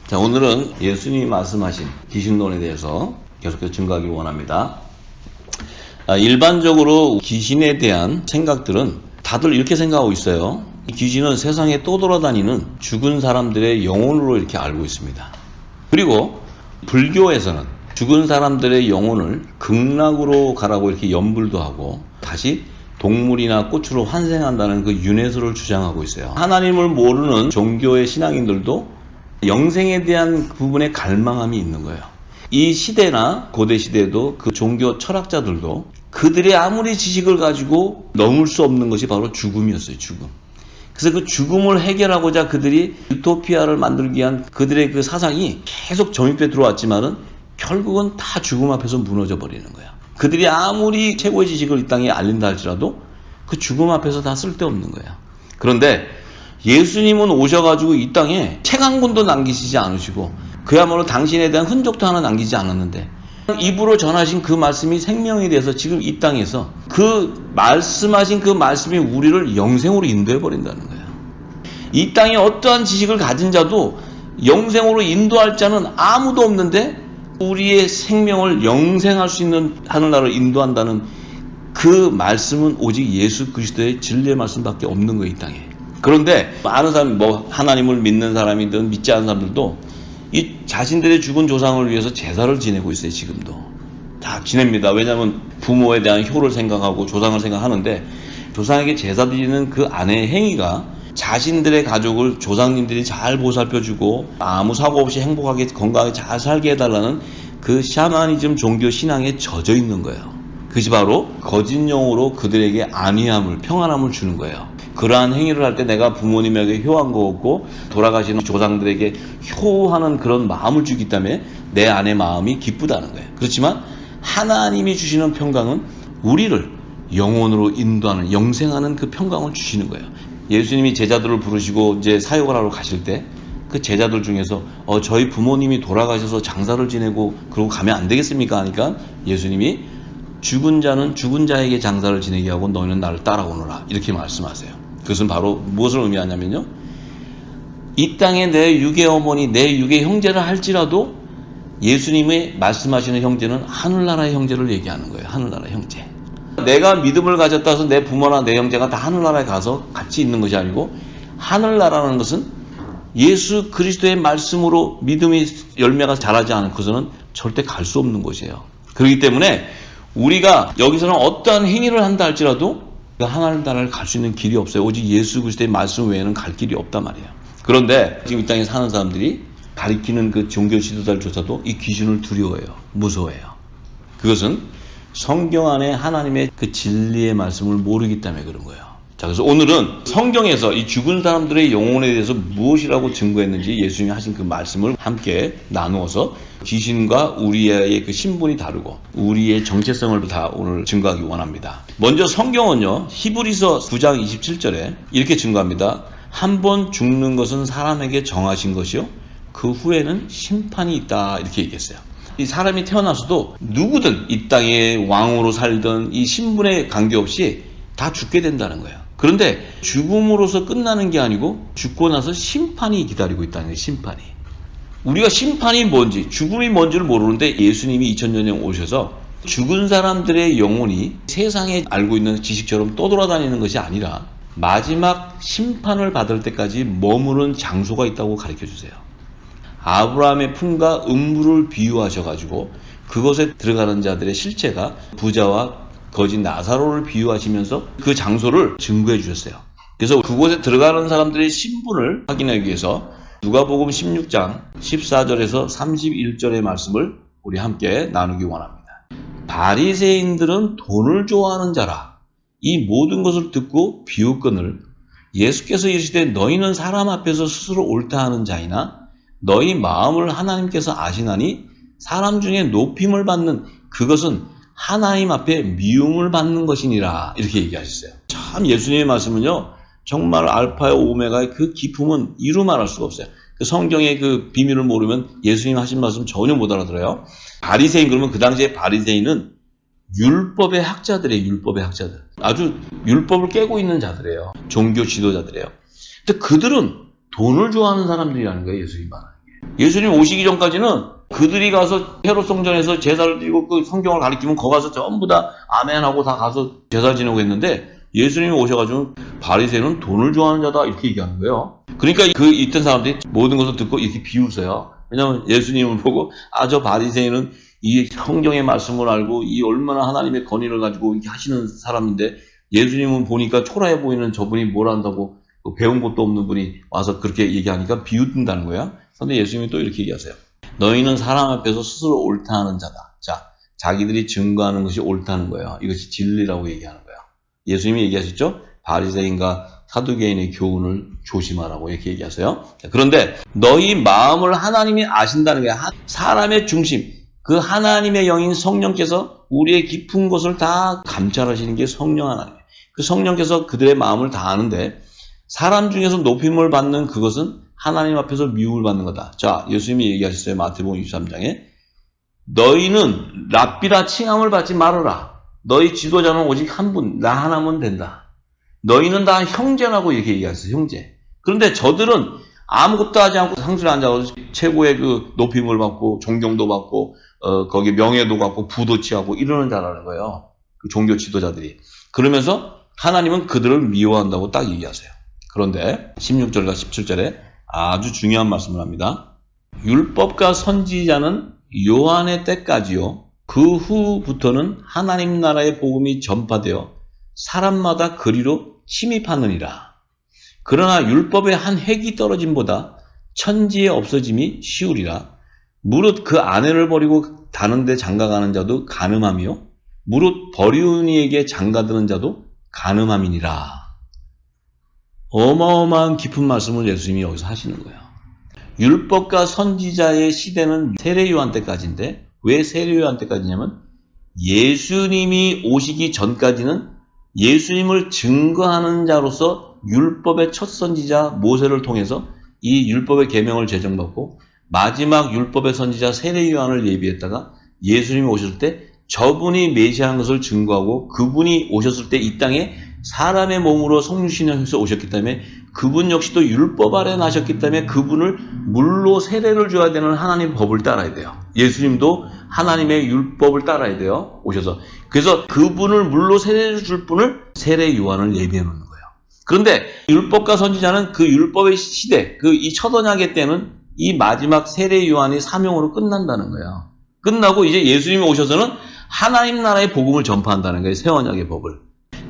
자, 오늘은 예수님이 말씀하신 귀신론에 대해서 계속해서 증거하기 원합니다. 일반적으로 귀신에 대한 생각들은 다들 이렇게 생각하고 있어요. 귀신은 세상에 떠돌아다니는 죽은 사람들의 영혼으로 이렇게 알고 있습니다. 그리고 불교에서는 죽은 사람들의 영혼을 극락으로 가라고 이렇게 염불도 하고 다시 동물이나 꽃으로 환생한다는 그 윤회설을 주장하고 있어요. 하나님을 모르는 종교의 신앙인들도 영생에 대한 부분에 갈망함이 있는 거예요. 이 시대나 고대 시대도 그 종교 철학자들도 그들의 아무리 지식을 가지고 넘을 수 없는 것이 바로 죽음이었어요. 죽음. 그래서 그 죽음을 해결하고자 그들이 유토피아를 만들기 위한 그들의 그 사상이 계속 점입해 들어왔지만은 결국은 다 죽음 앞에서 무너져 버리는 거야. 그들이 아무리 최고의 지식을 이 땅에 알린다 할지라도 그 죽음 앞에서 다 쓸데없는 거야. 그런데 예수님은 오셔가지고 이 땅에 책 한 권도 남기시지 않으시고 그야말로 당신에 대한 흔적도 하나 남기지 않았는데 입으로 전하신 그 말씀이 생명이 돼서 지금 이 땅에서 그 말씀하신 그 말씀이 우리를 영생으로 인도해 버린다는 거예요. 이 땅에 어떠한 지식을 가진 자도 영생으로 인도할 자는 아무도 없는데 우리의 생명을 영생할 수 있는 하늘나라로 인도한다는 그 말씀은 오직 예수 그리스도의 진리의 말씀밖에 없는 거예요. 이 땅에. 그런데 아는 사람, 하나님을 믿는 사람이든 믿지 않는 사람들도 이 자신들의 죽은 조상을 위해서 제사를 지내고 있어요. 지금도 다 지냅니다. 왜냐하면 부모에 대한 효를 생각하고 조상을 생각하는데 조상에게 제사 드리는 그 아내의 행위가 자신들의 가족을 조상님들이 잘 보살펴주고 아무 사고 없이 행복하게 건강하게 잘 살게 해달라는 그 샤머니즘 종교 신앙에 젖어 있는 거예요. 그것이 바로 거짓 영으로 그들에게 안위함을 평안함을 주는 거예요. 그러한 행위를 할 때 내가 부모님에게 효한 거 없고 돌아가시는 조상들에게 효하는 그런 마음을 주기 때문에 내 안의 마음이 기쁘다는 거예요. 그렇지만 하나님이 주시는 평강은 우리를 영혼으로 인도하는 영생하는 그 평강을 주시는 거예요. 예수님이 제자들을 부르시고 이제 사역을 하러 가실 때 그 제자들 중에서 저희 부모님이 돌아가셔서 장사를 지내고 그러고 가면 안 되겠습니까? 하니까 예수님이 죽은 자는 죽은 자에게 장사를 지내게 하고 너희는 나를 따라오너라 이렇게 말씀하세요. 그것은 바로 무엇을 의미하냐면요, 이 땅에 내 육의 어머니 내 육의 형제를 할지라도 예수님의 말씀하시는 형제는 하늘나라의 형제를 얘기하는 거예요. 하늘나라의 형제. 내가 믿음을 가졌다 해서 내 부모나 내 형제가 다 하늘나라에 가서 같이 있는 것이 아니고 하늘나라는 것은 예수 그리스도의 말씀으로 믿음의 열매가 자라지 않고서는 절대 갈 수 없는 곳이에요. 그렇기 때문에 우리가 여기서는 어떠한 행위를 한다 할지라도 하늘나라를 갈 수 있는 길이 없어요. 오직 예수 그리스도의 말씀 외에는 갈 길이 없단 말이에요. 그런데 지금 이 땅에 사는 사람들이 가리키는 그 종교 지도자조차도 이 귀신을 두려워해요. 무서워해요. 그것은 성경 안에 하나님의 그 진리의 말씀을 모르기 때문에 그런 거예요. 자, 그래서 오늘은 성경에서 이 죽은 사람들의 영혼에 대해서 무엇이라고 증거했는지 예수님이 하신 그 말씀을 함께 나누어서 귀신과 우리의 그 신분이 다르고 우리의 정체성을 다 오늘 증거하기 원합니다. 먼저 성경은요, 히브리서 9장 27절에 이렇게 증거합니다. 한 번 죽는 것은 사람에게 정하신 것이요 그 후에는 심판이 있다 이렇게 얘기했어요. 이 사람이 태어나서도 누구든 이 땅에 왕으로 살던 이 신분에 관계없이 다 죽게 된다는 거예요. 그런데 죽음으로서 끝나는 게 아니고 죽고 나서 심판이 기다리고 있다는 거예요. 심판이. 우리가 심판이 뭔지 죽음이 뭔지를 모르는데 예수님이 2000년 전에 오셔서 죽은 사람들의 영혼이 세상에 알고 있는 지식처럼 떠돌아다니는 것이 아니라 마지막 심판을 받을 때까지 머무는 장소가 있다고 가르쳐주세요. 아브라함의 품과 음부를 비유하셔가지고 그것에 들어가는 자들의 실체가 부자와 거짓 나사로를 비유하시면서 그 장소를 증거해 주셨어요. 그래서 그곳에 들어가는 사람들의 신분을 확인하기 위해서 누가복음 16장 14절에서 31절의 말씀을 우리 함께 나누기 원합니다. 바리새인들은 돈을 좋아하는 자라. 이 모든 것을 듣고 비웃거늘 예수께서 이르시되 너희는 사람 앞에서 스스로 옳다 하는 자이나 너희 마음을 하나님께서 아시나니 사람 중에 높임을 받는 그것은 하나님 앞에 미움을 받는 것이니라 이렇게 얘기하셨어요. 참 예수님의 말씀은요 정말 알파의 오메가의 그 기품은 이루 말할 수가 없어요. 그 성경의 그 비밀을 모르면 예수님 하신 말씀 전혀 못 알아들어요. 바리새인 그러면 그 당시에 바리새인은 율법의 학자들이에요. 율법의 학자들. 아주 율법을 깨고 있는 자들이에요. 종교 지도자들이에요. 근데 그들은 돈을 좋아하는 사람들이라는 거예요. 예수님이 말하는 게. 예수님 오시기 전까지는 그들이 가서 헤롯 성전에서 제사를 드리고 그 성경을 가리키면 거 가서 전부 다 아멘하고 다 가서 제사 지내고 했는데 예수님이 오셔가지고 바리새인은 돈을 좋아하는 자다 이렇게 얘기하는 거예요. 그러니까 그 있던 사람들이 모든 것을 듣고 이렇게 비웃어요. 왜냐하면 예수님을 보고 저 바리새인은 이 성경의 말씀을 알고 이 얼마나 하나님의 권위를 가지고 이렇게 하시는 사람인데 예수님은 보니까 초라해 보이는 저분이 뭘 한다고 배운 것도 없는 분이 와서 그렇게 얘기하니까 비웃는다는 거야. 그런데 예수님이 또 이렇게 얘기하세요. 너희는 사람 앞에서 스스로 옳다 하는 자다. 자, 자기들이 증거하는 것이 옳다는 거예요. 이것이 진리라고 얘기하는 거예요. 예수님이 얘기하셨죠? 바리새인과 사두개인의 교훈을 조심하라고 이렇게 얘기하세요. 그런데 너희 마음을 하나님이 아신다는 거예요. 사람의 중심, 그 하나님의 영인 성령께서 우리의 깊은 것을 다 감찰하시는 게 성령 하나님이에요. 그 성령께서 그들의 마음을 다 아는데 사람 중에서 높임을 받는 그것은 하나님 앞에서 미움을 받는 거다. 자, 예수님이 얘기하셨어요. 마태복음 23장에 너희는 랍비라 칭함을 받지 말아라. 너희 지도자는 오직 한 분, 나 하나면 된다. 너희는 다 형제라고 이렇게 얘기하셨어요. 형제. 그런데 저들은 아무것도 하지 않고 상술에 앉아서 최고의 그 높임을 받고 존경도 받고 거기 명예도 받고 부도 취하고 이러는 자라는 거예요. 그 종교 지도자들이. 그러면서 하나님은 그들을 미워한다고 딱 얘기하세요. 그런데 16절과 17절에 아주 중요한 말씀을 합니다. 율법과 선지자는 요한의 때까지요. 그 후부터는 하나님 나라의 복음이 전파되어 사람마다 그리로 침입하느니라. 그러나 율법의 한 획이 떨어짐보다 천지의 없어짐이 쉬우리라. 무릇 그 아내를 버리고 다른 데 장가가는 자도 간음하며 무릇 버리운 이에게 장가드는 자도 간음함이니라. 어마어마한 깊은 말씀을 예수님이 여기서 하시는 거예요. 율법과 선지자의 시대는 세례 요한 때까지인데 왜 세례 요한 때까지냐면 예수님이 오시기 전까지는 예수님을 증거하는 자로서 율법의 첫 선지자 모세를 통해서 이 율법의 계명을 제정받고 마지막 율법의 선지자 세례 요한을 예비했다가 예수님이 오셨을 때 저분이 메시아인 것을 증거하고 그분이 오셨을 때 이 땅에 사람의 몸으로 성육신형에서 오셨기 때문에 그분 역시도 율법 아래 나셨기 때문에 그분을 물로 세례를 줘야 되는 하나님의 법을 따라야 돼요. 예수님도 하나님의 율법을 따라야 돼요. 오셔서. 그래서 그분을 물로 세례를 줄 분을 세례 요한을 예비해 놓는 거예요. 그런데 율법과 선지자는 그 율법의 시대, 그 이 첫 언약의 때는 이 마지막 세례 요한의 사명으로 끝난다는 거예요. 끝나고 이제 예수님이 오셔서는 하나님 나라의 복음을 전파한다는 거예요. 새 언약의 법을.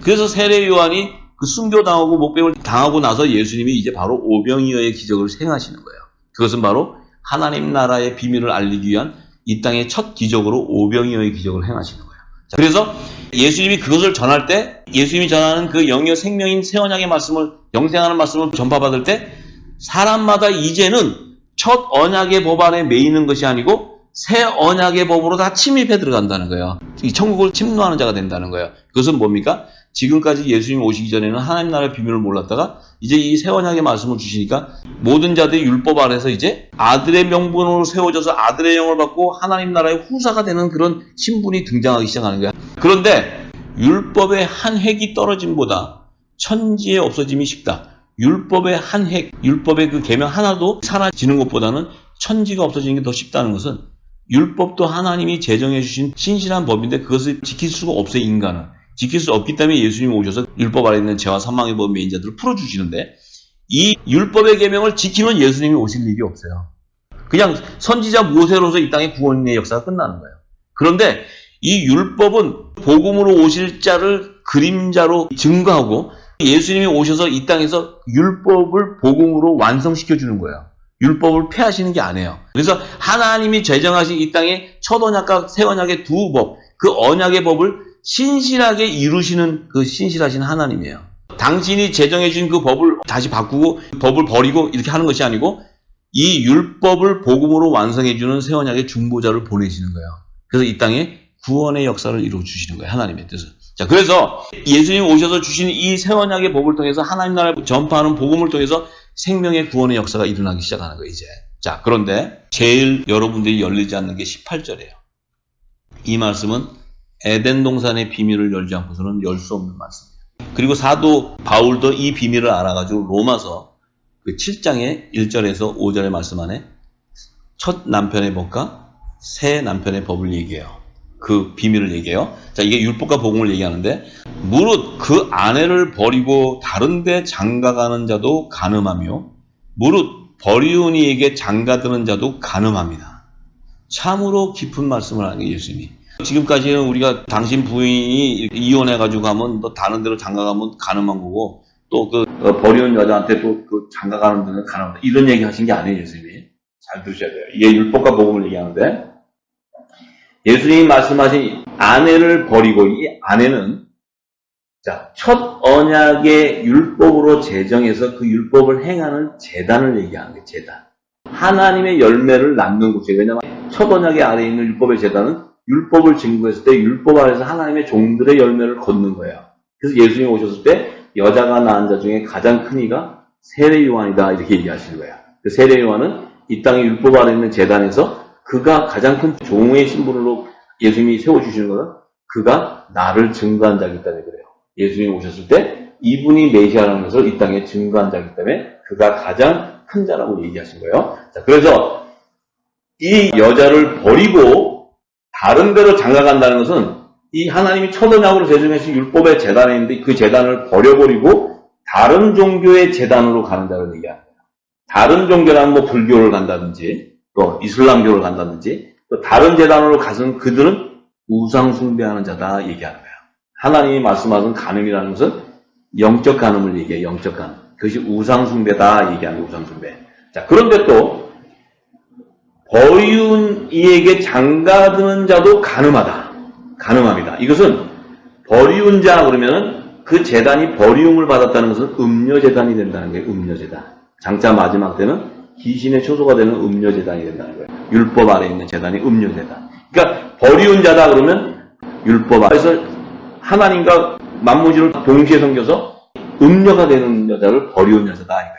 그래서 세례 요한이 그 순교당하고 목배임을 당하고 나서 예수님이 이제 바로 오병이어의 기적을 행하시는 거예요. 그것은 바로 하나님 나라의 비밀을 알리기 위한 이 땅의 첫 기적으로 오병이어의 기적을 행하시는 거예요. 자, 그래서 예수님이 그것을 전할 때 예수님이 전하는 그 영여 생명인 새 언약의 말씀을 영생하는 말씀을 전파받을 때 사람마다 이제는 첫 언약의 법 안에 매이는 것이 아니고 새 언약의 법으로 다 침입해 들어간다는 거예요. 이 천국을 침노하는 자가 된다는 거예요. 그것은 뭡니까? 지금까지 예수님 오시기 전에는 하나님 나라의 비밀을 몰랐다가 이제 이 새 언약의 말씀을 주시니까 모든 자들이 율법 아래서 이제 아들의 명분으로 세워져서 아들의 영을 받고 하나님 나라의 후사가 되는 그런 신분이 등장하기 시작하는 거야. 그런데 율법의 한 획이 떨어짐보다 천지의 없어짐이 쉽다. 율법의 한 획, 율법의 그 계명 하나도 사라지는 것보다는 천지가 없어지는 게 더 쉽다는 것은 율법도 하나님이 제정해 주신 신실한 법인데 그것을 지킬 수가 없어요. 인간은. 지킬 수 없기 때문에 예수님이 오셔서 율법 아래 있는 죄와 사망의 법 메인 자들을 풀어주시는데 이 율법의 계명을 지키면 예수님이 오실 일이 없어요. 그냥 선지자 모세로서 이 땅의 구원의 역사가 끝나는 거예요. 그런데 이 율법은 복음으로 오실 자를 그림자로 증거하고 예수님이 오셔서 이 땅에서 율법을 복음으로 완성시켜 주는 거예요. 율법을 폐하시는 게 아니에요. 그래서 하나님이 제정하신 이 땅의 첫 언약과 새 언약의 두 법, 그 언약의 법을 신실하게 이루시는 그 신실하신 하나님이에요. 당신이 제정해 주신 그 법을 다시 바꾸고 법을 버리고 이렇게 하는 것이 아니고 이 율법을 복음으로 완성해 주는 새 언약의 중보자를 보내시는 거예요. 그래서 이 땅에 구원의 역사를 이루어 주시는 거예요. 하나님의 뜻을. 자, 그래서 예수님 오셔서 주신 이 새 언약의 법을 통해서 하나님 나라를 전파하는 복음을 통해서 생명의 구원의 역사가 일어나기 시작하는 거예요, 이제. 자, 그런데 제일 여러분들이 열리지 않는 게 18절이에요. 이 말씀은 에덴 동산의 비밀을 열지 않고서는 열 수 없는 말씀이에요. 그리고 사도 바울도 이 비밀을 알아가지고 로마서 그 7장의 1절에서 5절의 말씀 안에 첫 남편의 법과 새 남편의 법을 얘기해요. 그 비밀을 얘기해요. 자, 이게 율법과 복음을 얘기하는데, 무릇 그 아내를 버리고 다른 데 장가가는 자도 간음하며 무릇 버리운 이에게 장가드는 자도 간음합니다. 참으로 깊은 말씀을 하는 게 예수님이. 지금까지는 우리가 당신 부인이 이혼해가지고 하면 너 다른 데로 장가가면 간음한 거고, 또 그 버리운 여자한테 또 그 장가가는 데는 간음한다. 이런 얘기 하신 게 아니에요, 예수님이. 잘 들으셔야 돼요. 이게 율법과 복음을 얘기하는데, 예수님이 말씀하신 아내를 버리고, 이 아내는 자, 첫 언약의 율법으로 제정해서 그 율법을 행하는 제단을 얘기하는 거예요. 제단. 하나님의 열매를 낳는 곳이에요. 왜냐하면 첫 언약의 아래에 있는 율법의 제단은 율법을 증거했을 때 율법 아래에서 하나님의 종들의 열매를 걷는 거예요. 그래서 예수님이 오셨을 때 여자가 낳은 자 중에 가장 큰 이가 세례 요한이다 이렇게 얘기하시는 거예요. 그 세례 요한은 이 땅의 율법 아래에 있는 제단에서 그가 가장 큰 종의 신분으로 예수님이 세워주시는 거는 그가 나를 증거한 자이기 때문에 그래요. 예수님이 오셨을 때 이분이 메시아라는 것을 이 땅에 증거한 자이기 때문에 그가 가장 큰 자라고 얘기하신 거예요. 자, 그래서 이 여자를 버리고 다른 데로 장가간다는 것은 이 하나님이 첫 언약으로 제정하신 율법의 제단에 있는데 그 제단을 버려버리고 다른 종교의 제단으로 가는 자를 얘기합니다. 다른 종교라면 뭐 불교를 간다든지 또 이슬람교를 간다든지 또 다른 제단으로 가서 그들은 우상 숭배하는 자다 얘기하는 거예요. 하나님이 말씀하신 간음이라는 것은 영적 간음을 얘기해요. 영적 간음. 그것이 우상 숭배다 얘기하는 거예요. 우상 숭배. 자, 그런데 또 버리운 이에게 장가드는 자도 간음하다. 간음합니다. 이것은 버리운 자 그러면은 그 제단이 버리움을 받았다는 것은 음녀제단이 된다는 거예요. 음녀제단. 장차 마지막 때는 귀신의 초소가 되는 음녀제단이 된다는 거예요. 율법 아래에 있는 제단이 음녀제단. 그러니까 버리운 자다 그러면 율법 아래에서 하나님과 만무지를 동시에 섬겨서 음녀가 되는 여자를 버리운 여자다 이거예요.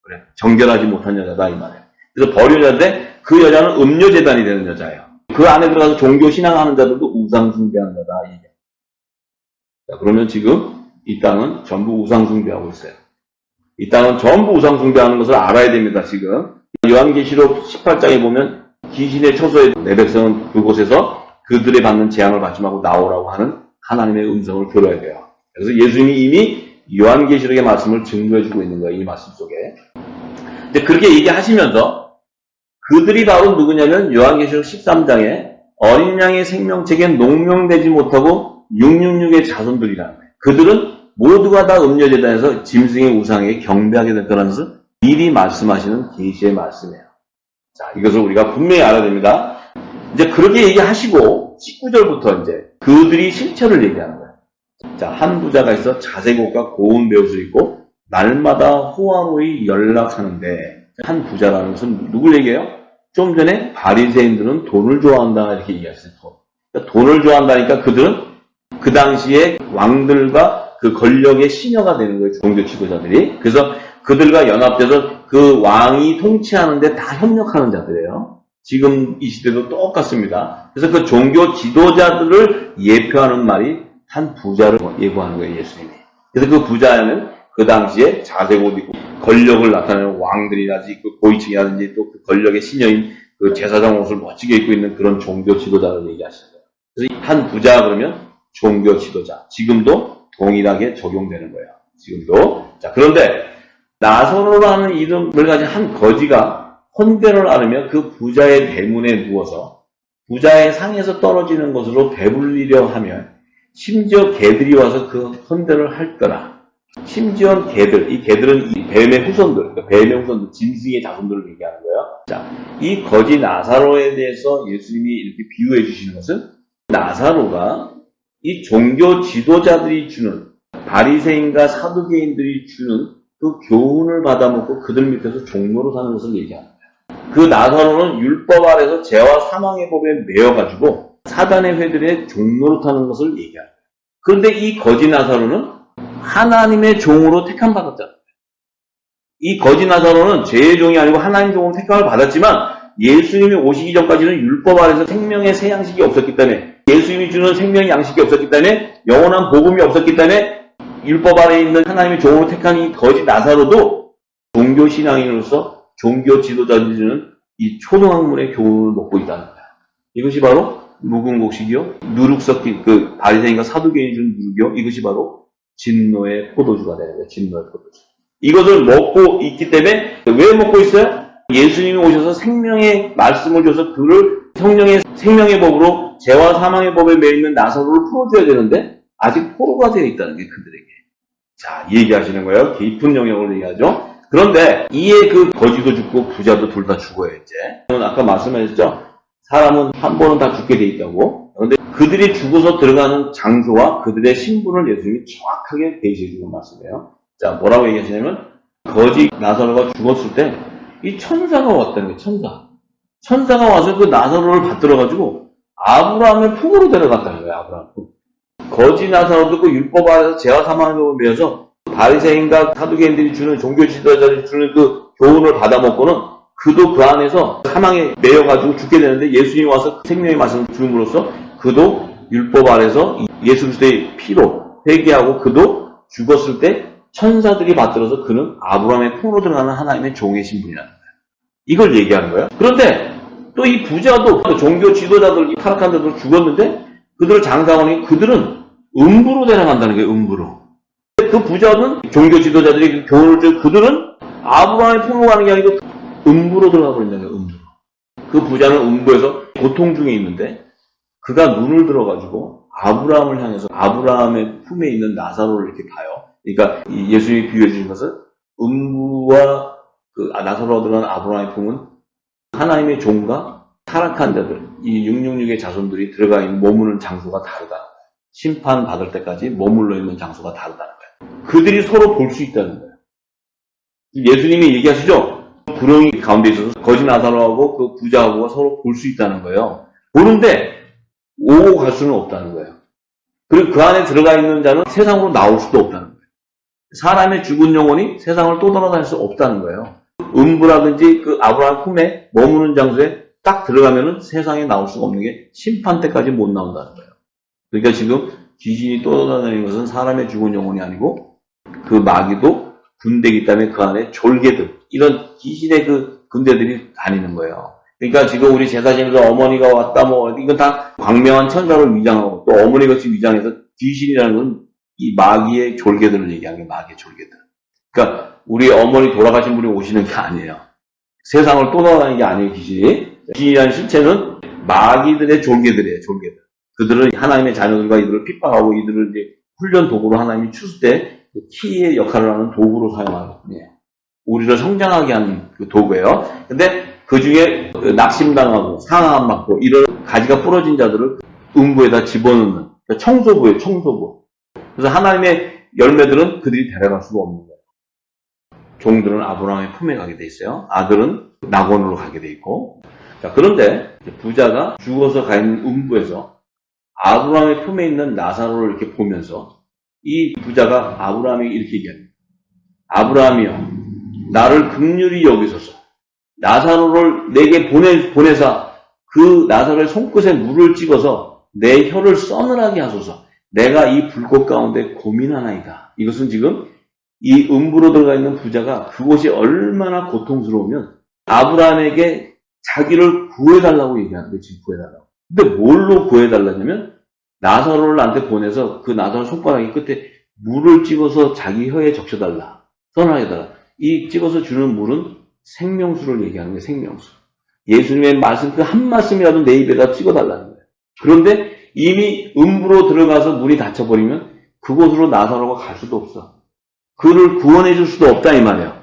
그래. 정결하지 못한 여자다 이 말이에요. 그래서 버리운 여자인데 그 여자는 음녀제단이 되는 여자예요. 그 안에 들어가서 종교 신앙하는 자들도 우상 숭배하는 자다 이 얘기예요. 자, 그러면 지금 이 땅은 전부 우상 숭배하고 있어요. 이 땅은 전부 우상 숭배하는 것을 알아야 됩니다. 지금 요한계시록 18장에 보면 귀신의 처소의 내 백성은 그곳에서 그들의 받는 재앙을 받지 말고 나오라고 하는 하나님의 음성을 들어야 돼요. 그래서 예수님이 이미 요한계시록의 말씀을 증거해주고 있는 거예요. 이 말씀 속에. 근데 그렇게 얘기하시면서 그들이 바로 누구냐면 요한계시록 13장에 어린 양의 생명책에 농명되지 못하고 666의 자손들이라는 거예요. 그들은 모두가 다 음녀제단에서 짐승의 우상에게 경배하게 될 거라는 것을 미리 말씀하시는 계시의 말씀이에요. 자, 이것을 우리가 분명히 알아야 됩니다. 이제 그렇게 얘기하시고 19절부터 이제 그들이 실체를 얘기하는 거예요. 자, 한 부자가 있어 자색 옷과 고운 베옷을 입고 날마다 호화로이 연락하는데 한 부자라는 것은 누굴 얘기해요? 좀 전에 바리새인들은 돈을 좋아한다 이렇게 얘기했어요. 그러니까 돈을 좋아한다니까 그들은 그 당시에 왕들과 그 권력의 시녀가 되는 거예요. 종교 지도자들이. 그래서 그들과 연합돼서 그 왕이 통치하는데 다 협력하는 자들이에요. 지금 이 시대도 똑같습니다. 그래서 그 종교 지도자들을 예표하는 말이 한 부자를 예고하는 거예요. 예수님이. 그래서 그 부자는 그 당시에 자색 옷 입고 권력을 나타내는 왕들이라든지 그 고위층이라든지 또 그 권력의 시녀인 그 제사장 옷을 멋지게 입고 있는 그런 종교 지도자를 얘기하시는 거예요. 그래서 한 부자 그러면 종교 지도자. 지금도 동일하게 적용되는 거예요. 지금도. 자, 그런데 나사로라는 이름을 가진 한 거지가 헌대를 앓으며 그 부자의 대문에 누워서 부자의 상에서 떨어지는 것으로 배불리려 하면 심지어 개들이 와서 그 헌대를 할 거라. 심지어 개들, 이 개들은 이 뱀의 후손들, 그러니까 뱀의 후손들, 짐승의 자손들을 얘기하는 거예요. 자, 이 거지 나사로에 대해서 예수님이 이렇게 비유해 주시는 것은 나사로가 이 종교 지도자들이 주는 바리새인과 사두개인들이 주는 그 교훈을 받아먹고 그들 밑에서 종로로 사는 것을 얘기합니다. 그 나사로는 율법 아래서 죄와 사망의 법에 매여가지고 사단의 회들의 종로로 타는 것을 얘기합니다. 그런데 이 거지 나사로는 하나님의 종으로 택함 받았잖아요. 이 거지 나사로는 죄의 종이 아니고 하나님 종으로 택함을 받았지만 예수님이 오시기 전까지는 율법 아래서 생명의 새 양식이 없었기 때문에 예수님이 주는 생명의 양식이 없었기 때문에 영원한 복음이 없었기 때문에 율법 아래에 있는 하나님의 종으로 택한 이 거지 나사로도 종교 신앙인으로서 종교 지도자들이 주는 이 초등학문의 교훈을 먹고 있다는 거야. 이것이 바로 묵은 곡식이요, 누룩 섞인 그 바리새인과 사두개인이 준 누룩이요, 이것이 바로 진노의 포도주가 되는 거예요. 진노의 포도주. 이것을 먹고 있기 때문에 왜 먹고 있어요? 예수님이 오셔서 생명의 말씀을 줘서 그를 성령의 생명의 법으로 죄와 사망의 법에 매이는 나사로를 풀어줘야 되는데 아직 포로가 되어 있다는 게 그들에게. 자, 이 얘기하시는 거예요. 깊은 영역을 얘기하죠. 그런데 이에 그 거지도 죽고 부자도 둘 다 죽어요. 이제 아까 말씀하셨죠. 사람은 한 번은 다 죽게 돼 있다고. 그런데 그들이 죽어서 들어가는 장소와 그들의 신분을 예수님이 정확하게 제시해 주는 말씀이에요. 자, 뭐라고 얘기하시냐면 거지 나사로가 죽었을 때 이 천사가 왔다는 거예요. 천사가 와서 그 나사로를 받들어가지고 아브라함의 품으로 데려갔다는 거예요. 아브라함 품. 거지 나사로도 그 율법 아래서 죄와 사망의 법을 매여서 바리새인과 사두개인들이 주는 종교 지도자들이 주는 그 교훈을 받아먹고는 그도 그 안에서 사망에 매여가지고 죽게 되는데 예수님이 와서 생명의 말씀을 주음으로써 그도 율법 아래서 예수 그리스도의 피로 회개하고 그도 죽었을 때 천사들이 받들어서 그는 아브라함의 품으로 들어가는 하나님의 종의 신분이라는 거예요. 이걸 얘기하는 거예요. 그런데 또 이 부자도 종교 지도자들, 이 타락한 자들 죽었는데 그들을 장사하니 그들은 음부로 데려간다는 거예요. 음부로. 그 부자는 종교 지도자들이 그 교훈을 줄 그들은 아브라함의 품으로 가는 게 아니고 음부로 들어가 버린다는 거예요. 음부로. 그 부자는 음부에서 고통 중에 있는데 그가 눈을 들어가지고 아브라함을 향해서 아브라함의 품에 있는 나사로를 이렇게 봐요. 그러니까 예수님이 비유해 주신 것은 음부와 그 나사로가 들어간 아브라함의 품은 하나님의 종과 타락한 자들, 이 666의 자손들이 들어가 있는 머무는 장소가 다르다. 심판 받을 때까지 머물러 있는 장소가 다르다는 거예요. 그들이 서로 볼 수 있다는 거예요. 예수님이 얘기하시죠? 구렁이 가운데 있어서 거지 나사로하고 그 부자하고가 서로 볼 수 있다는 거예요. 보는데 오고 갈 수는 없다는 거예요. 그리고 그 안에 들어가 있는 자는 세상으로 나올 수도 없다는 거예요. 사람의 죽은 영혼이 세상을 또 돌아다닐 수 없다는 거예요. 음부라든지 그 아브라함 품에 머무는 장소에 딱 들어가면은 세상에 나올 수가 없는 게 심판 때까지 못 나온다는 거예요. 그러니까 지금 귀신이 또 돌아다니는 것은 사람의 죽은 영혼이 아니고 그 마귀도 군대이기 때문에 그 안에 졸개들, 이런 귀신의 그 군대들이 다니는 거예요. 그러니까 지금 우리 제사지에서 어머니가 왔다 뭐 이건 다 광명한 천사를 위장하고 또 어머니같이 위장해서 귀신이라는 건 이 마귀의 졸개들을 얘기하는 게 마귀의 졸개들. 그러니까 우리 어머니 돌아가신 분이 오시는 게 아니에요. 세상을 또 돌아다니는 게 아니에요, 귀신이. 귀신이라는 실체는 마귀들의 졸개들이에요, 졸개들. 그들은 하나님의 자녀들과 이들을 핍박하고 이들을 이제 훈련 도구로 하나님이 추수 때 키의 역할을 하는 도구로 사용하는 뿐이에요. 우리를 성장하게 하는 그 도구예요. 근데 그 중에 낙심당하고 상함 받고 이런 가지가 부러진 자들을 음부에다 집어넣는 청소부예요, 청소부. 그래서 하나님의 열매들은 그들이 데려갈 수가 없는 거예요. 종들은 아브라함의 품에 가게 돼 있어요. 아들은 낙원으로 가게 돼 있고. 자, 그런데 부자가 죽어서 가 있는 음부에서 아브라함의 품에 있는 나사로를 이렇게 보면서 이 부자가 아브라함에게 이렇게 얘기합니다. 아브라함이여, 나를 긍휼히 여기소서. 나사로를 내게 보내사 그 나사로의 손끝에 물을 찍어서 내 혀를 서늘하게 하소서. 내가 이 불꽃 가운데 고민하나이다. 이것은 지금 이 음부로 들어가 있는 부자가 그곳이 얼마나 고통스러우면 아브라함에게 자기를 구해달라고 얘기하는 거예요. 지금 구해달라고. 근데 뭘로 구해달라냐면 나사로를 나한테 보내서 그 나사로 손가락이 끝에 물을 찍어서 자기 혀에 적셔달라. 서늘하게 해달라. 이 찍어서 주는 물은 생명수를 얘기하는 거예요. 생명수. 예수님의 말씀 그 한 말씀이라도 내 입에다 찍어달라는 거예요. 그런데 이미 음부로 들어가서 문이 닫혀버리면 그곳으로 나사로가 갈 수도 없어. 그를 구원해 줄 수도 없다 이 말이에요.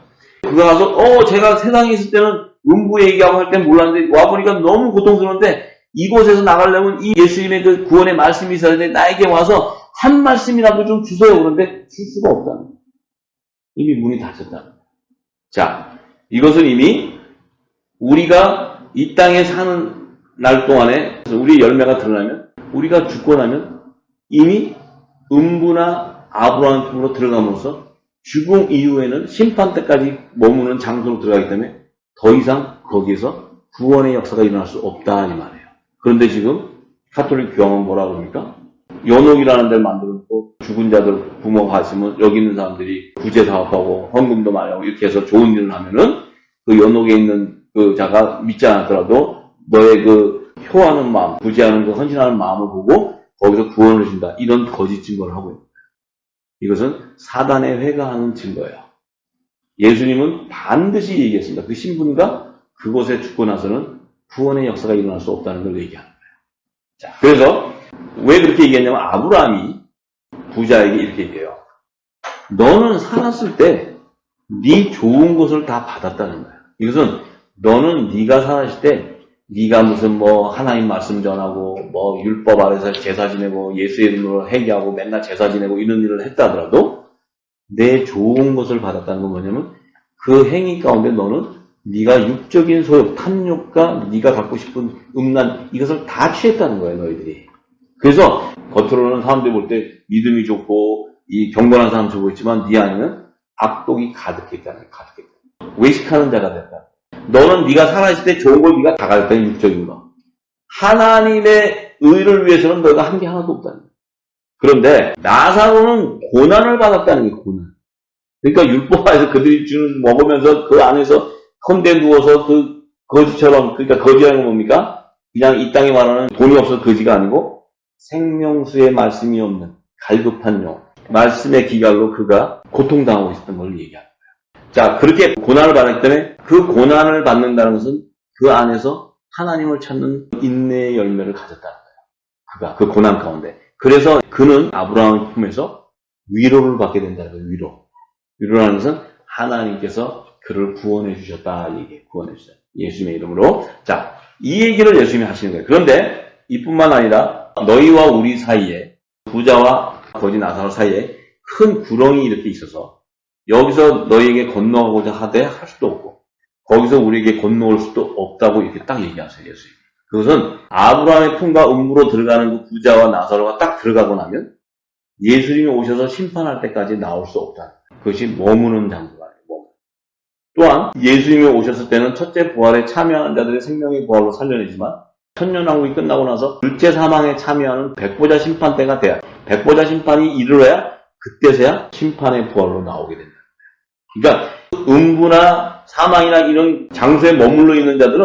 그가 가서 제가 세상에 있을 때는 음부 얘기하고 할 땐 몰랐는데 와보니까 너무 고통스러운데 이곳에서 나가려면 이 예수님의 그 구원의 말씀이 있어야 되는데 나에게 와서 한 말씀이라도 좀 주세요. 그런데 줄 수가 없다는 거예요. 이미 문이 닫혔다는 거예요. 자, 이것은 이미 우리가 이 땅에 사는 날 동안에 우리의 열매가 드러나면 우리가 죽고 나면 이미 음부나 아브라함 품으로 들어가면서 죽음 이후에는 심판 때까지 머무는 장소로 들어가기 때문에 더 이상 거기에서 구원의 역사가 일어날 수 없다 이 말이에요. 그런데 지금 가톨릭 교황은 뭐라 그럽니까? 연옥이라는 데를 만들어놓고 죽은 자들 부모가 있으면 여기 있는 사람들이 구제 사업하고 헌금도 많이 하고 이렇게 해서 좋은 일을 하면은 그 연옥에 있는 그 자가 믿지 않았더라도 너의 그 효하는 마음, 구제하는 그 헌신하는 마음을 보고 거기서 구원을 준다. 이런 거짓 증거를 하고 있는 거예요. 이것은 사단의 회가하는 증거예요. 예수님은 반드시 얘기했습니다. 그 신분과 그곳에 죽고 나서는 구원의 역사가 일어날 수 없다는 걸 얘기하는 거예요. 자, 그래서 왜 그렇게 얘기했냐면 아브라함이 부자에게 이렇게 얘기해요. 너는 살았을 때 네 좋은 것을 다 받았다는 거야. 이것은 너는 네가 살았을 때 네가 무슨 뭐 하나님 말씀 전하고 뭐 율법 아래서 제사 지내고 예수의 이름으로 회개하고 맨날 제사 지내고 이런 일을 했다 하더라도 내 좋은 것을 받았다는 건 뭐냐면 그 행위 가운데 너는 네가 육적인 소욕, 탐욕과 네가 갖고 싶은 음란 이것을 다 취했다는 거예요, 너희들이. 그래서 겉으로는 사람들이 볼 때 믿음이 좋고 이 경건한 사람 좋고 있지만 네 안에는 악독이 가득했다는 거예요. 가득했다. 외식하는 자가 됐다. 너는 네가 살아있을 때 좋은 걸 네가 다 가졌다. 육적인 거. 하나님의 의를 위해서는 너희가 한 게 하나도 없다는 거예요. 그런데 나사로는 고난을 받았다는 게 고난. 그러니까 율법에서 그들이 주는 먹으면서 그 안에서 헌데 누워서 그 거지처럼 그러니까 거지라는 건 뭡니까? 그냥 이 땅에 말하는 돈이 없어서 거지가 아니고 생명수의 말씀이 없는 갈급한 영. 말씀의 기갈로 그가 고통당하고 있었던 걸 얘기합니다. 자, 그렇게 고난을 받았기 때문에 그 고난을 받는다는 것은 그 안에서 하나님을 찾는 인내의 열매를 가졌다는 거예요. 그가 그 고난 가운데. 그래서 그는 아브라함의 품에서 위로를 받게 된다는 거예요. 위로. 위로라는 것은 하나님께서 그를 구원해 주셨다. 얘기해. 구원해 주셨다. 예수님의 이름으로. 자, 이 얘기를 예수님이 하시는 거예요. 그런데 이뿐만 아니라 너희와 우리 사이에 부자와 거지 나사로 사이에 큰 구렁이 이렇게 있어서 여기서 너희에게 건너가고자 하되 할 수도 없고 거기서 우리에게 건너올 수도 없다고 이렇게 딱 얘기하세요. 예수님. 그것은 아브라함의 품과 음부로 들어가는 그 부자와 나사로가 딱 들어가고 나면 예수님이 오셔서 심판할 때까지 나올 수 없다. 그것이 머무는 장소가 아니고. 또한 예수님이 오셨을 때는 첫째 부활에 참여하는 자들의 생명의 부활로 살려내지만 천년왕국이 끝나고 나서 둘째 사망에 참여하는 백보자 심판 때가 돼야 백보자 심판이 이르러야 그때서야 심판의 부활로 나오게 된다. 그러니까 음부나 사망이나 이런 장소에 머물러 있는 자들은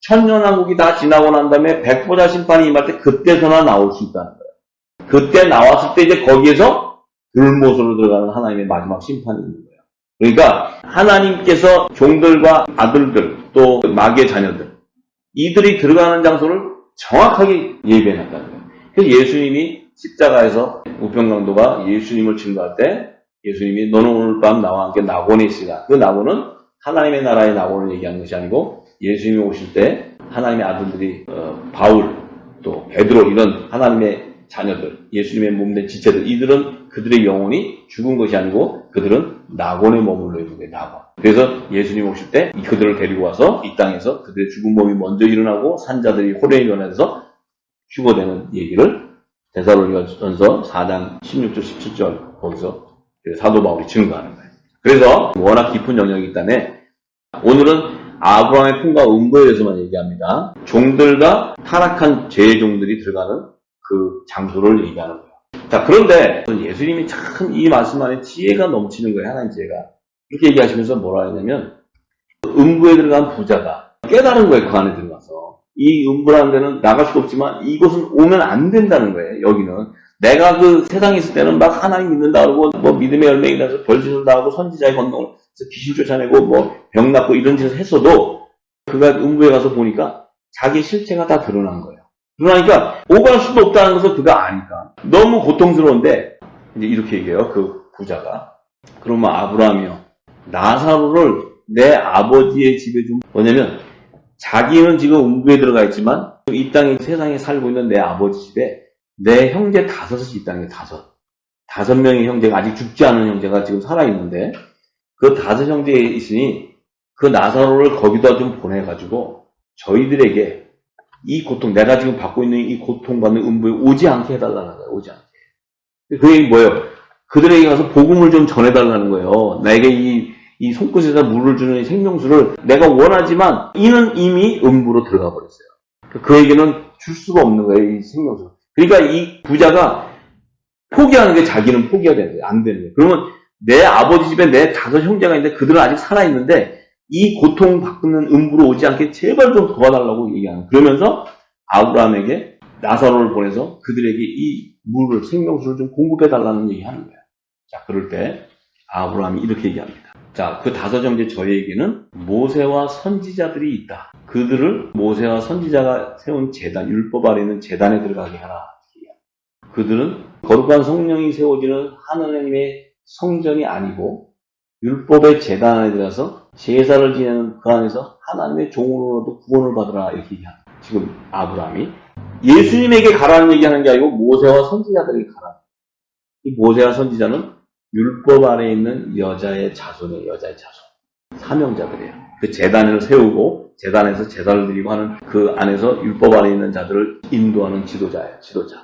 천년왕국이 다 지나고 난 다음에 백보자 심판이 임할 때 그때서나 나올 수 있다는 거예요. 그때 나왔을 때 이제 거기에서 불못으로 들어가는 하나님의 마지막 심판이 있는 거예요. 그러니까 하나님께서 종들과 아들들 또 마귀의 자녀들 이들이 들어가는 장소를 정확하게 예비해놨다는 거예요. 그래서 예수님이 십자가에서 우편강도가 예수님을 증거할 때 예수님이 너는 오늘 밤 나와 함께 낙원에 있으라. 그 낙원은 하나님의 나라의 낙원을 얘기하는 것이 아니고 예수님이 오실 때 하나님의 아들들이 바울 또 베드로 이런 하나님의 자녀들 예수님의 몸된 지체들 이들은 그들의 영혼이 죽은 것이 아니고 그들은 낙원에 머물러 있는 거예요. 낙원. 그래서 예수님 오실 때 그들을 데리고 와서 이 땅에서 그들의 죽은 몸이 먼저 일어나고 산자들이 호련히 변해서 휴거되는 얘기를 데살로니가전서 4장 16절 17절 거기서 사도 바울이 증거하는 거예요. 그래서 워낙 깊은 영역이기 때문에 오늘은 아브라함의 품과 음부에 대해서만 얘기합니다. 종들과 타락한 죄의 종들이 들어가는 그 장소를 얘기하는 거예요. 자, 그런데 예수님이 참 이 말씀 안에 지혜가 넘치는 거예요. 하나님 지혜가. 이렇게 얘기하시면서 뭐라 하냐면 음부에 들어간 부자가 깨달은 거예요. 그 안에 들어가서. 이 음부라는 데는 나갈 수도 없지만 이곳은 오면 안 된다는 거예요. 여기는. 내가 그 세상에 있을 때는 막 하나님 믿는다 그러고 뭐 믿음의 열매이라서 별짓을 다 하고 선지자의 권능을 귀신 쫓아내고 뭐 병 낫고 이런 짓을 했어도 그가 음부에 가서 보니까 자기 실체가 다 드러난 거예요. 그러니까 오갈 수도 없다는 것을 그가 아니까 너무 고통스러운데 이제 이렇게 얘기해요. 그 부자가 그러면 아브라함이요 나사로를 내 아버지의 집에 좀 뭐냐면 자기는 지금 음부에 들어가 있지만 이 땅에 세상에 살고 있는 내 아버지 집에 내 형제 다섯이 이 땅에 다섯 명의 형제가 아직 죽지 않은 형제가 지금 살아있는데 그 다섯 형제에 있으니 그 나사로를 거기다 좀 보내가지고 저희들에게 이 고통, 내가 지금 받고 있는 이 고통받는 음부에 오지 않게 해달라는 거예요. 오지 않게. 그 얘기 뭐예요? 그들에게 가서 복음을 좀 전해달라는 거예요. 나에게 이 손끝에다 물을 주는 이 생명수를 내가 원하지만 이는 이미 음부로 들어가 버렸어요. 그에게는 줄 수가 없는 거예요. 이 생명수. 그러니까 이 부자가 포기하는 게 자기는 포기가 되는 거예요. 안 되는 거예요. 그러면 내 아버지 집에 내 다섯 형제가 있는데 그들은 아직 살아있는데 이 고통받는 음부로 오지 않게 제발 좀 도와달라고 얘기하는. 그러면서 아브라함에게 나사로를 보내서 그들에게 이 물을, 생명수를 좀 공급해달라는 얘기하는 거예요. 자, 그럴 때 아브라함이 이렇게 얘기합니다. 자, 그 5형제 저희에게는 모세와 선지자들이 있다. 그들을 모세와 선지자가 세운 제단, 율법 아래 있는 제단에 들어가게 하라. 그들은 거룩한 성령이 세워지는 하나님의 성전이 아니고 율법의 제단 안에 들어가서 제사를 지내는 그 안에서 하나님의 종으로도 구원을 받으라 이렇게 얘기합니다. 지금 아브라함이 예수님에게 가라는 얘기하는 게 아니고 모세와 선지자들에게 가라. 이 모세와 선지자는 율법 아래 있는 여자의 자손. 사명자들이에요. 그 제단을 세우고 제단에서 제사를 드리고 하는 그 안에서 율법 아래 있는 자들을 인도하는 지도자예요. 지도자.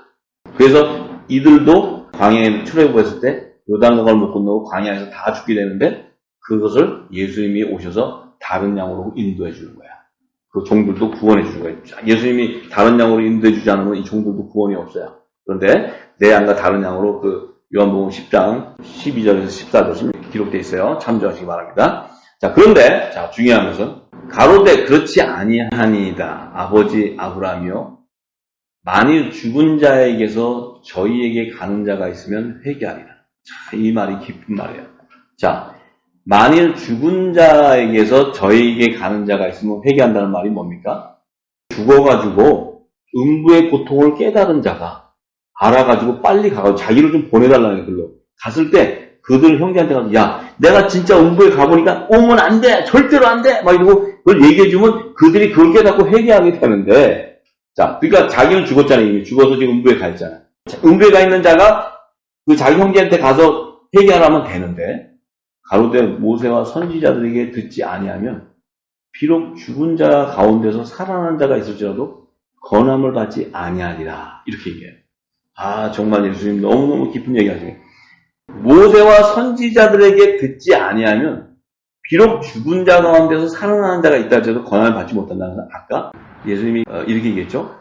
그래서 이들도 광야에 출애굽했을 때 요단강을 못 건너고 광야에서 다 죽게 되는데 그것을 예수님이 오셔서 다른 양으로 인도해 주는 거야. 그 종들도 구원해 주는 거예요. 예수님이 다른 양으로 인도해 주지 않으면 이 종들도 구원이 없어요. 그런데 내 양과 다른 양으로 그 요한복음 10장 12절에서 14절 기록되어 있어요. 참조하시기 바랍니다. 자, 그런데 자, 중요한 것은 가로되 그렇지 아니하니이다. 아버지 아브라함이요 만일 죽은 자에게서 저희에게 가는 자가 있으면 회개하리라. 자, 이 말이 깊은 말이에요. 자, 만일 죽은 자에게서 저희에게 가는 자가 있으면 회개한다는 말이 뭡니까? 죽어가지고 음부의 고통을 깨달은 자가 알아가지고 빨리 가가지고 자기를 좀 보내달라는 걸로 갔을 때 그들 형제한테 가서 야 내가 진짜 음부에 가보니까 오면 안 돼 절대로 안 돼 막 이러고 그걸 얘기해주면 그들이 그걸 깨닫고 회개하게 되는데 자 그러니까 자기는 죽었잖아요. 이미 죽어서 지금 음부에 가 있잖아요. 음부에 가 있는 자가 그 자기 형제한테 가서 회개하라면 되는데 가로되 모세와 선지자들에게 듣지 아니하면 비록 죽은 자 가운데서 살아난 자가 있을지라도 권함을 받지 아니하리라 이렇게 얘기해요. 아 정말 예수님 너무너무 깊은 얘기하시네. 모세와 선지자들에게 듣지 아니하면 비록 죽은 자 가운데서 살아나는 자가 있다 할지라도 권한을 받지 못한다는 건 아까 예수님이 이렇게 얘기했죠.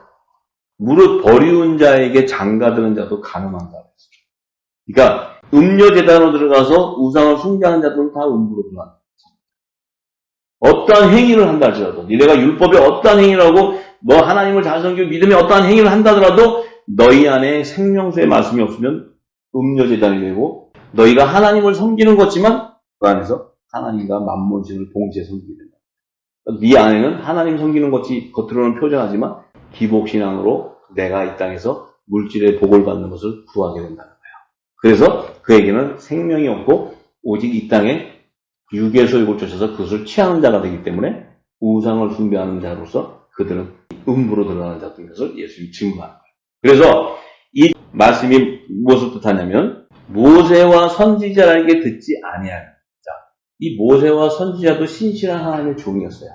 무릇 버리운 자에게 장가드는 자도 가늠한다. 그러니까 음료재단으로 들어가서 우상을 숭배하는 자들은 다 음부로 들어간다. 어떠한 행위를 한다 할지라도 니네가 율법에 어떠한 행위를 하고 뭐 하나님을 잘 섬기고 믿음에 어떠한 행위를 한다 하더라도 너희 안에 생명수의 말씀이 없으면 음료재단이 되고 너희가 하나님을 섬기는 것지만 그 안에서 하나님과 만몬신을 동시에 섬기게 된다. 네 안에는 하나님 섬기는 것이 겉으로는 표현하지만 기복신앙으로 내가 이 땅에서 물질의 복을 받는 것을 구하게 된다는 거예요. 그래서 그에게는 생명이 없고 오직 이 땅에 육의 소욕을 쫓아서 그것을 취하는 자가 되기 때문에 우상을 숭배하는 자로서 그들은 음부로 들어가는 자들인 것을 예수님이 증거하는 거예요. 그래서 이 말씀이 무엇을 뜻하냐면 모세와 선지자에게 듣지 아니하는 자, 이 모세와 선지자도 신실한 하나님의 종이었어요.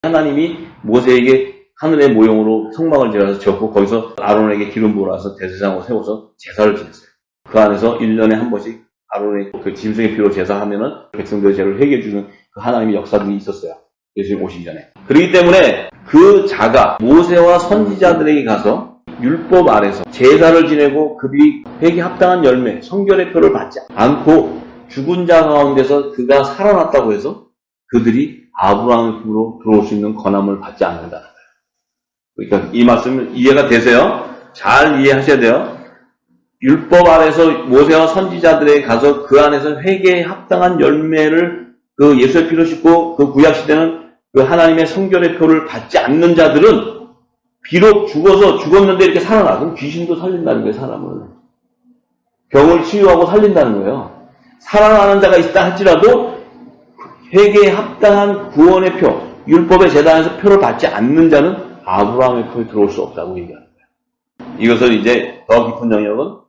하나님이 모세에게 하늘의 모형으로 성막을 지어서 지었고 거기서 아론에게 기름 부어서 대제사장으로 세워서 제사를 지냈어요. 그 안에서 1년에 한 번씩 아론의 그 짐승의 피로 제사하면은 백성들의 죄를 회개해 주는 그 하나님의 역사들이 있었어요. 예수님 오시기 전에. 그렇기 때문에 그 자가 모세와 선지자들에게 가서 율법 아래서 제사를 지내고 그들이 회개 합당한 열매, 성결의 표를 받지 않고 죽은 자 가운데서 그가 살아났다고 해서 그들이 아브라함의 품으로 들어올 수 있는 권함을 받지 않는다는 거예요. 그러니까 이 말씀은 이해가 되세요? 잘 이해하셔야 돼요. 율법 아래서 모세와 선지자들에게 가서 그 안에서 회개에 합당한 열매를 그 예수의 피로 씻고 그 구약 시대는 그 하나님의 성결의 표를 받지 않는 자들은 비록 죽었는데 이렇게 살아나. 그럼 귀신도 살린다는 거예요, 사람을. 병을 치유하고 살린다는 거예요. 살아나는 자가 있다 할지라도 회개에 합당한 구원의 표, 율법의 제단에서 표를 받지 않는 자는 아브라함의 표에 들어올 수 없다고 얘기하는 거예요. 이것을 이제 더 깊은 영역은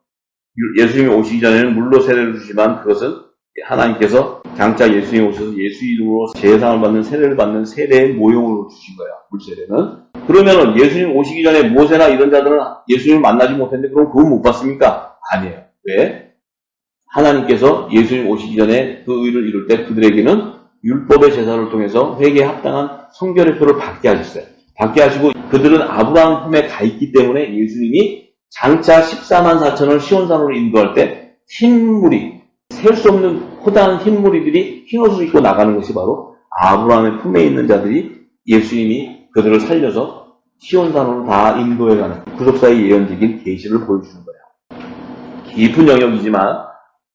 예수님이 오시기 전에는 물로 세례를 주시지만 그것은 하나님께서 장차 예수님이 오셔서 예수 이름으로 제사를 받는 세례를 받는 세례의 모형으로 주신 거예요. 물세례는. 그러면은 예수님 오시기 전에 모세나 이런 자들은 예수님을 만나지 못했는데 그럼 그건 못 받습니까? 아니에요. 왜? 하나님께서 예수님 오시기 전에 그 의를 이룰 때 그들에게는 율법의 제사를 통해서 회개에 합당한 성결의 표를 받게 하셨어요. 받게 하시고 그들은 아브라함 품에 가 있기 때문에 예수님이 장차 14만 4천을 시온산으로 인도할 때 흰물이 셀 수 없는 호다한 흰무리들이 흰옷을 입고 나가는 것이 바로 아브라함의 품에 있는 자들이 예수님이 그들을 살려서 시온산으로 다 인도해가는 구속사의 예언적인 계시를 보여주는 거예요. 깊은 영역이지만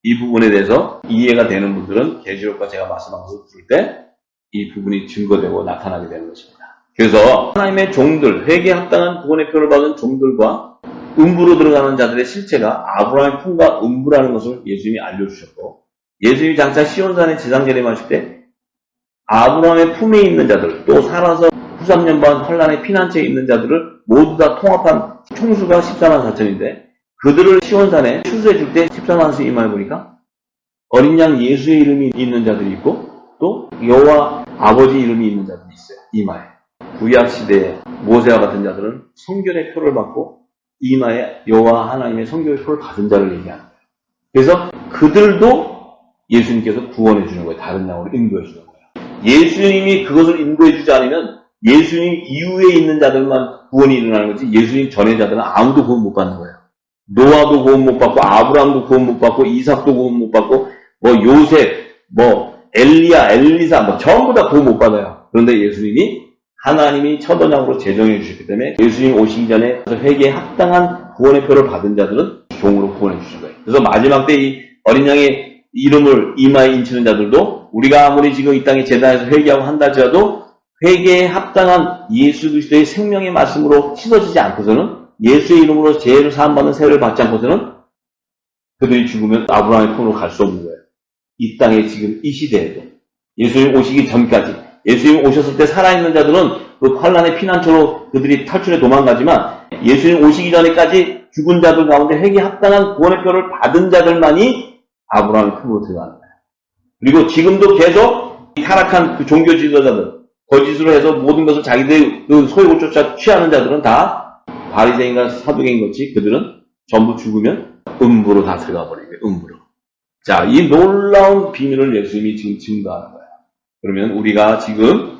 이 부분에 대해서 이해가 되는 분들은 계시록과 제가 말씀한 것을 들을 때 이 부분이 증거되고 나타나게 되는 것입니다. 그래서 하나님의 종들, 회개에 합당한 구원의 표를 받은 종들과 음부로 들어가는 자들의 실체가 아브라함의 품과 음부라는 것을 예수님이 알려주셨고, 예수님이 장차 시온산에 지상재림하실 때 아브라함의 품에 있는 자들, 또 살아서 후삼년반 환란의 피난처에 있는 자들을 모두 다 통합한 총수가 14만 4천인데 그들을 시온산에 추수해 줄 때 14만 수 이마에 보니까 어린 양 예수의 이름이 있는 자들이 있고 또 여호와 아버지 이름이 있는 자들이 있어요. 이마에. 구약시대에 모세와 같은 자들은 성결의 표를 받고 이마에 여호와 하나님의 성결의 표를 받은 자를 얘기하는 거예요. 그래서 그들도 예수님께서 구원해 주는 거예요. 다른 양으로 인도해 주는 거예요. 예수님이 그것을 인도해 주지 않으면 예수님 이후에 있는 자들만 구원이 일어나는 거지 예수님 전의 자들은 아무도 구원 못 받는 거예요. 노아도 구원 못 받고 아브라함도 구원 못 받고 이삭도 구원 못 받고 요셉, 엘리야, 엘리사 전부 다 구원 못 받아요. 그런데 예수님이 하나님이 첫 언약으로 제정해 주셨기 때문에 예수님 오시기 전에 회개에 합당한 구원의 표를 받은 자들은 종으로 구원해 주신 거예요. 그래서 마지막 때 이 어린 양의 이름을 이마에 인치는 자들도 우리가 아무리 지금 이 땅에 제단에서 회개하고 한다 할지라도 회개에 합당한 예수 그리스도의 생명의 말씀으로 씻어지지 않고서는 예수의 이름으로 죄를 사함받는 세례를 받지 않고서는 그들이 죽으면 아브라함의 품으로 갈 수 없는 거예요. 이 땅에 지금 이 시대에도 예수님 오시기 전까지 예수님 오셨을 때 살아있는 자들은 그 환란의 피난처로 그들이 탈출해 도망가지만 예수님 오시기 전에까지 죽은 자들 가운데 회개에 합당한 구원의 표를 받은 자들만이 아브라함의 품으로 들어가는 거예요. 그리고 지금도 계속 타락한 그 종교 지도자들 거짓으로 해서 모든 것을 자기들의 그 소욕을 쫓아 취하는 자들은 다 바리새인과 사두개인 것이 그들은 전부 죽으면 음부로 다 들어가 버리게 음부로. 자, 이 놀라운 비밀을 예수님이 지금 증거하는 거예요. 그러면 우리가 지금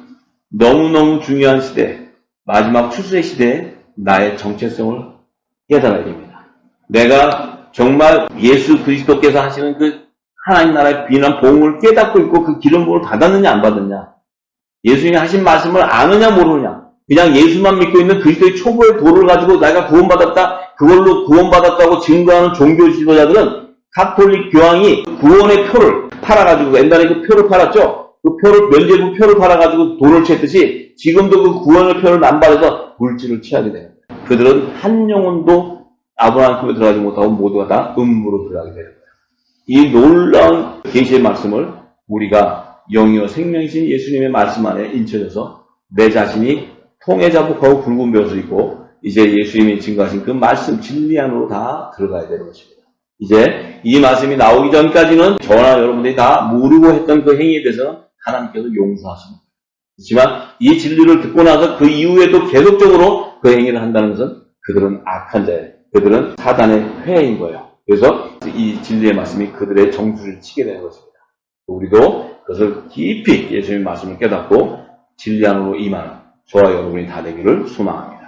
너무너무 중요한 시대, 마지막 추수의 시대에 나의 정체성을 깨달아야 됩니다. 내가 정말 예수 그리스도께서 하시는 그 하나님 나라의 비난 복음을 깨닫고 있고 그 기름 부음을 받았느냐 안 받았냐, 예수님이 하신 말씀을 아느냐 모르느냐, 그냥 예수만 믿고 있는 그리스도의 초보의 도를 가지고 내가 구원받았다, 그걸로 구원받았다고 증거하는 종교 지도자들은 가톨릭 교황이 구원의 표를 팔아가지고 옛날에 그 표를 팔았죠. 그 표를 면죄부 표를 팔아가지고 돈을 취했듯이 지금도 그 구원의 표를 안 받아서 물질을 취하게 되는 거예요. 그들은 한 영혼도 아브라함 품에 들어가지 못하고 모두가 다 음부로 들어가게 되는 거예요. 이 놀라운 계시의 말씀을 우리가 영이요 생명이신 예수님의 말씀 안에 인쳐져서 내 자신이 통해자복하고 굵은 벼슬 있고 이제 예수님이 증거하신 그 말씀 진리 안으로 다 들어가야 되는 것입니다. 이제 이 말씀이 나오기 전까지는 저나 여러분들이 다 모르고 했던 그 행위에 대해서는 하나님께서 용서하십니다. 그렇지만 이 진리를 듣고 나서 그 이후에도 계속적으로 그 행위를 한다는 것은 그들은 악한 자예요. 그들은 사단의 회인 거예요. 그래서 이 진리의 말씀이 그들의 정수를 치게 되는 것입니다. 우리도 그것을 깊이 예수님의 말씀을 깨닫고 진리 안으로 임하는 저와 여러분이 다 되기를 소망합니다.